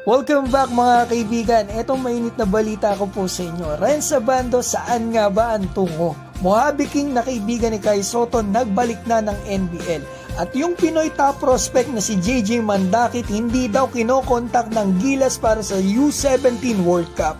Welcome back mga kaibigan. Etong mainit na balita ko po sa inyo. Renz Abando, saan nga ba ang tungo? Mojave King na kaibigan ni Kai Sotto nagbalik na ng NBL. At yung Pinoy top prospect na si JJ Mandakit hindi daw kinokontak ng Gilas para sa U17 World Cup.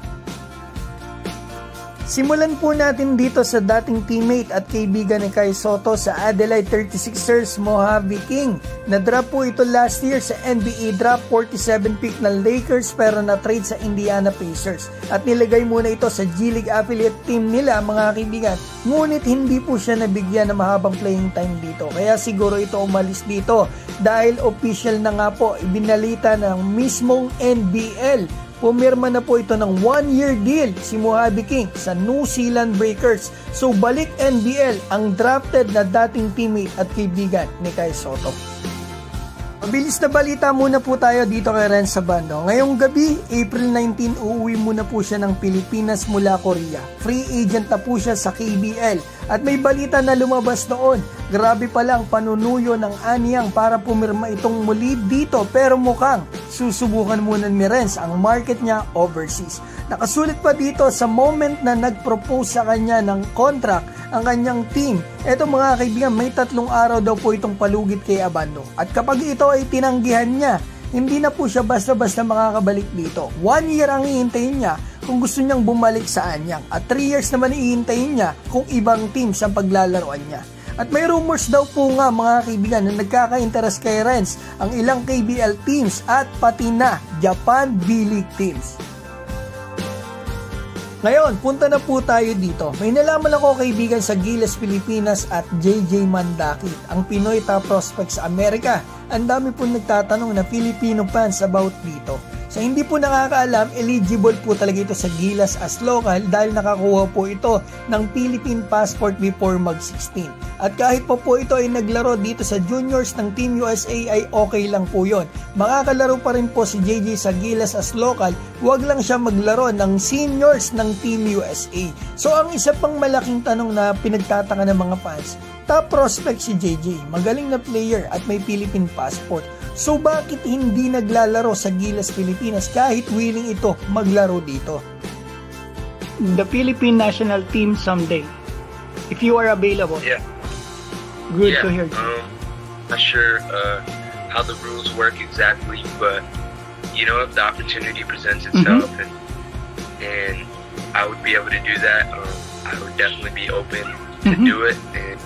Simulan po natin dito sa dating teammate at kaibigan ni Kai Sotto sa Adelaide 36ers Mojave King. Na-drop po ito last year sa NBA draft, 47 pick ng Lakers pero na-trade sa Indiana Pacers. At nilagay muna ito sa G-League affiliate team nila mga kaibigan. Ngunit hindi po siya nabigyan ng mahabang playing time dito. Kaya siguro ito umalis dito dahil official na nga po ibinalita ng mismong NBL. Pumirma na po ito ng 1-year deal si Mojave King sa New Zealand Breakers. So balik NBL ang drafted na dating teammate at kaibigan ni Kai Sotto. Mabilis na balita muna po tayo dito kay Renz Abando. Ngayong gabi, April 19, uuwi muna po siya ng Pilipinas mula Korea. Free agent na po siya sa KBL. At may balita na lumabas noon. Grabe pala ang panunuyo ng Anyang para pumirma itong muli dito. Pero mukhang susubukan muna ni Renz ang market niya overseas. Nakasulit pa dito sa moment na nag-propose sa kanya ng contract ang kanyang team. Eto mga kaibigan, may 3 araw daw po itong palugit kay Abando. At kapag ito ay tinanggihan niya, hindi na po siya basta-basta makakabalik dito. 1 year ang ihintayin niya kung gusto niyang bumalik sa Anyang. At 3 years naman ihintayin niya kung ibang teams ang paglalaroan niya. At may rumors daw po nga mga kaibigan na nagkaka-interest kay Renz ang ilang KBL teams at pati na Japan B-League teams. Ngayon, punta na po tayo dito. May nalaman ako kaibigan sa Gilas Pilipinas at JJ Mandakit, ang Pinoy top prospect sa Amerika. Ang dami po nagtatanong na Filipino fans about dito. Sa hindi po nakakaalam, eligible po talaga ito sa Gilas as local dahil nakakuha po ito ng Philippine passport before mag-16. At kahit pa po ito ay naglaro dito sa juniors ng Team USA ay okay lang po yon. Makakalaro pa rin po si JJ sa Gilas as local, huwag lang siya maglaro ng seniors ng Team USA. So ang isa pang malaking tanong na pinagtataka ng mga fans, top prospect si JJ, magaling na player at may Philippine passport. So bakit hindi naglalaro sa Gilas Pilipinas kahit willing ito maglaro dito? The Philippine national team someday, if you are available. Yeah. Good to hear. Not sure how the rules work exactly, but you know, if the opportunity presents itself and I would be able to do that, I would definitely be open to do it, and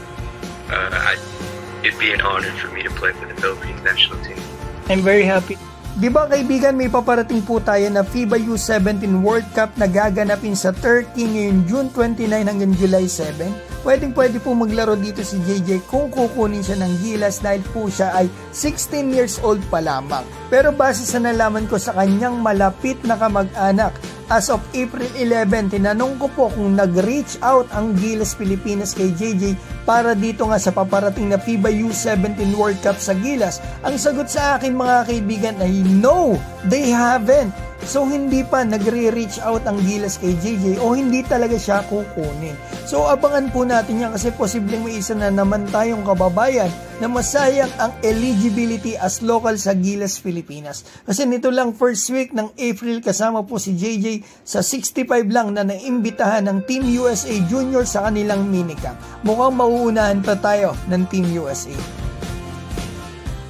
it'd be an honor for me to play for the Philippines national team. I'm very happy. Di ba kaibigan, may paparating po tayo na FIBA U17 World Cup na gaganapin sa Turkey ngayong June 29 hanggang July 7. Pwede po maglaro dito si JJ kung kukunin siya ng Gilas dahil po siya ay 16 years old pa lamang. Pero base sa nalaman ko sa kanyang malapit na kamag-anak, as of April 11, tinanong ko po kung nag-reach out ang Gilas Pilipinas kay JJ para dito nga sa paparating na FIBA U17 World Cup sa Gilas. Ang sagot sa akin mga kaibigan ay no, they haven't. So hindi pa nagre-reach out ang Gilas kay JJ o hindi talaga siya kukunin. So abangan po natin yan kasi posibleng may isa na naman tayong kababayan na masayang ang eligibility as local sa Gilas Pilipinas. Kasi nito lang first week ng April kasama po si JJ sa 65 lang na naimbitahan ng Team USA Junior sa kanilang minicamp. Mukhang mauunahan pa tayo ng Team USA.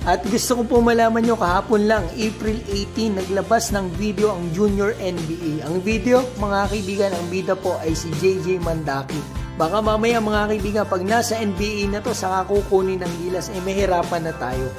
At gusto ko po malaman nyo, kahapon lang, April 18, naglabas ng video ang Junior NBA. Ang video, mga kaibigan, ang bida po ay si JJ Mandakit. Baka mamaya mga kaibigan, pag nasa NBA na to, saka kukunin ng Gilas, mahirapan na tayo.